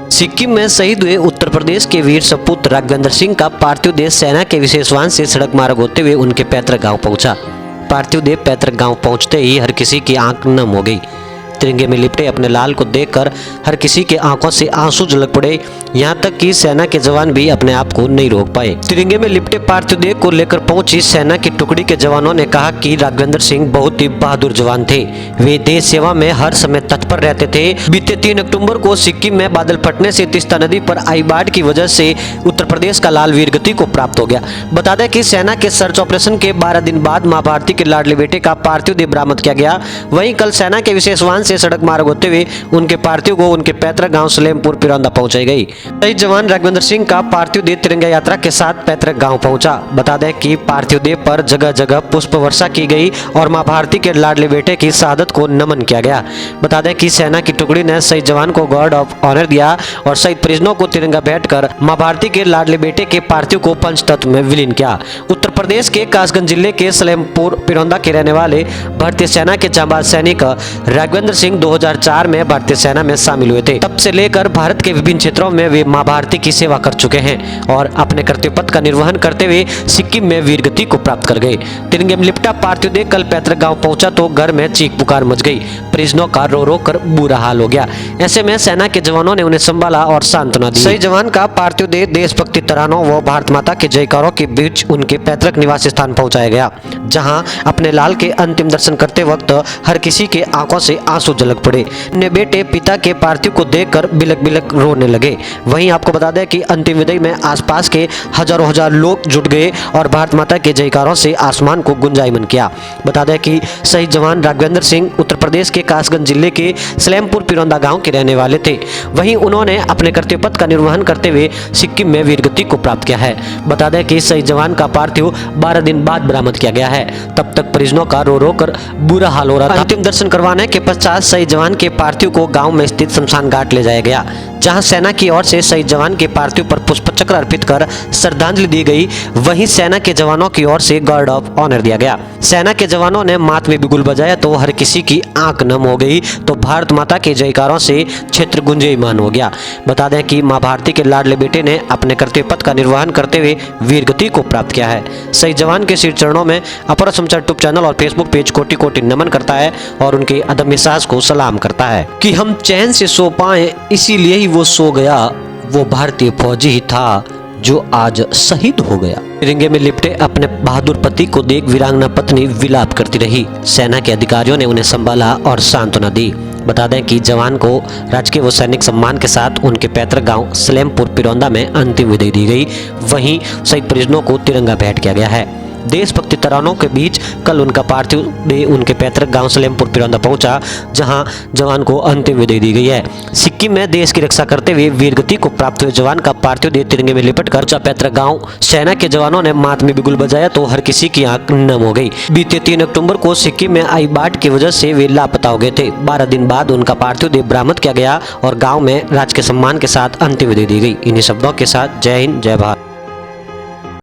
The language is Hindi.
सिक्किम में शहीद हुए उत्तर प्रदेश के वीर सपूत राघवेंद्र सिंह का पार्थिव देह सेना के विशेष वाहन से सड़क मार्ग होते हुए उनके पैतृक गांव पहुंचा। पार्थिव देह पैतृक गांव पहुंचते ही हर किसी की आंख नम हो गई। तिरंगे में लिपटे अपने लाल को देखकर हर किसी के आंखों से आंसू झलक पड़े। यहाँ तक कि सेना के जवान भी अपने आप को नहीं रोक पाए। तिरंगे में लिपटे पार्थिव देह को लेकर पहुंची सेना की टुकड़ी के जवानों ने कहा कि राघवेंद्र सिंह बहुत ही बहादुर जवान थे। वे देश सेवा में हर समय तत्पर रहते थे। बीते 3 अक्टूबर को सिक्किम में बादल फटने से तीस्ता नदी पर आई बाढ़ की वजह से उत्तर प्रदेश का लाल वीर गति को प्राप्त हो गया। बता दें कि सेना के सर्च ऑपरेशन के 12 दिन बाद मां भारती के लाडले बेटे का पार्थिव देह बरामद किया गया। वहीं कल सेना के विशेष वाहन से सड़क मार्ग होते हुए उनके पार्थिव को उनके पैतृक गांव सलेमपुर पिरौंदा पहुंचाई गई। शहीद जवान राघवेंद्र सिंह का पार्थिव देह तिरंगा यात्रा के साथ पैतृक गांव पहुंचा। बता दें कि पार्थिव देह पर जगह जगह पुष्प वर्षा की गई और मां भारती के लाडले बेटे की शहादत को नमन किया गया। बता दें कि सेना की टुकड़ी ने शहीद जवान को गार्ड ऑफ ऑनर दिया और शहीद परिजनों को तिरंगा भेंट कर मां भारती के लाडले बेटे के पार्थिव को पंचतत्व में विलीन किया। उत्तर प्रदेश के कासगंज जिले के सलेमपुर पिरौंदा के रहने वाले भारतीय सेना के जांबाज सैनिक राघवेंद्र सिंह 2004 में भारतीय सेना में शामिल हुए थे। तब से लेकर भारत के विभिन्न क्षेत्रों में वे मां भारती की सेवा कर चुके हैं और अपने कर्तव्य पथ का निर्वहन करते हुए सिक्किम में वीरगति को प्राप्त कर गए। तिरंगे में लिपटा पार्थिव देह कल पैतृक गांव पहुंचा तो घर में चीख पुकार मच गई। परिजनों का रो रो कर बुरा हाल हो गया। ऐसे में सेना के जवानों ने उन्हें संभाला और सांत्वना दी। शहीद जवान का पार्थिव देह देशभक्ति तरानों व भारत माता के जयकारों के बीच उनके पैतृक निवास स्थान पहुंचाया गया, जहां अपने लाल के अंतिम दर्शन करते वक्त हर किसी के आंखों से आंसू झलक पड़े। अपने बेटे पिता के पार्थिव को देखकर बिलक बिलक रोने लगे। वहीं आपको बता दें कि अंतिम विदाई में आसपास के हजारों हजार लोग जुट गए और भारत माता के जयकारों से आसमान को गुंजायमान किया। बता दें कि शहीद जवान राघवेंद्र सिंह उत्तर प्रदेश के कासगंज जिले के सलेमपुर पिरौंदा गांव के रहने वाले थे। वहीं उन्होंने अपने कर्तव्य पथ का निर्वहन करते हुए सिक्किम में वीरगति को प्राप्त किया है। बता दें कि शहीद जवान का पार्थिव 12 दिन बाद बरामद किया गया है। तब तक परिजनों का रो रो कर बुरा हाल हो रहा था। अंतिम दर्शन करवाने के पश्चात शहीद जवान के पार्थिव को गांव में स्थित शमशान घाट ले जाया गया, जहां सेना की ओर से शहीद जवान के पार्थिव पर पुष्प चक्र अर्पित कर श्रद्धांजलि दी गई। वहीं सेना के जवानों की ओर से गार्ड ऑफ ऑनर दिया गया। सेना के जवानों ने मात में बिगुल बजाया तो हर किसी की आंख नम हो गई तो भारत माता के जयकारों से क्षेत्र गुंजायमान हो गया। बता दें कि मां भारती के लाडले बेटे ने अपने कर्तव्य पथ का निर्वहन करते हुए वीरगति को प्राप्त किया है। शहीद जवान के श्री चरणों में अपर समाचार यूट्यूब चैनल और फेसबुक पेज कोटि कोटि नमन करता है और उनके अदम्य साहस को सलाम करता है कि हम चैन से सो पाए, इसीलिए ही वो सो गया। वो भारतीय फौजी ही था जो आज शहीद हो गया। तिरंगे में लिपटे अपने बहादुर पति को देख वीरांगना पत्नी विलाप करती रही। सेना के अधिकारियों ने उन्हें संभाला और सांत्वना दी। बता दें कि जवान को राजकीय व सैनिक सम्मान के साथ उनके पैतृक गांव सलेमपुर पिरौंदा में अंतिम विदाई दी गई। वहीं शहीद परिजनों को तिरंगा भेंट किया गया है। देशभक्ति तरानों के बीच कल उनका पार्थिव देह उनके पैतृक गांव सलेमपुर पिरौंदा पहुंचा, जहां जवान को अंतिम विदाई दी गई है। सिक्किम में देश की रक्षा करते हुए वीरगति को प्राप्त हुए जवान का पार्थिव देह तिरंगे में लिपट कर पैतृक गांव। सेना के जवानों ने मात में बिगुल बजाया तो हर किसी की आंख नम हो गई। बीते 3 अक्टूबर को सिक्किम में आई बाढ़ की वजह से वे लापता हो गए थे। 12 दिन बाद उनका पार्थिव देह बरामद किया गया और गाँव में राजकीय सम्मान के साथ अंतिम विदाई दी गई। इन्हीं शब्दों के साथ जय हिंद, जय भारत।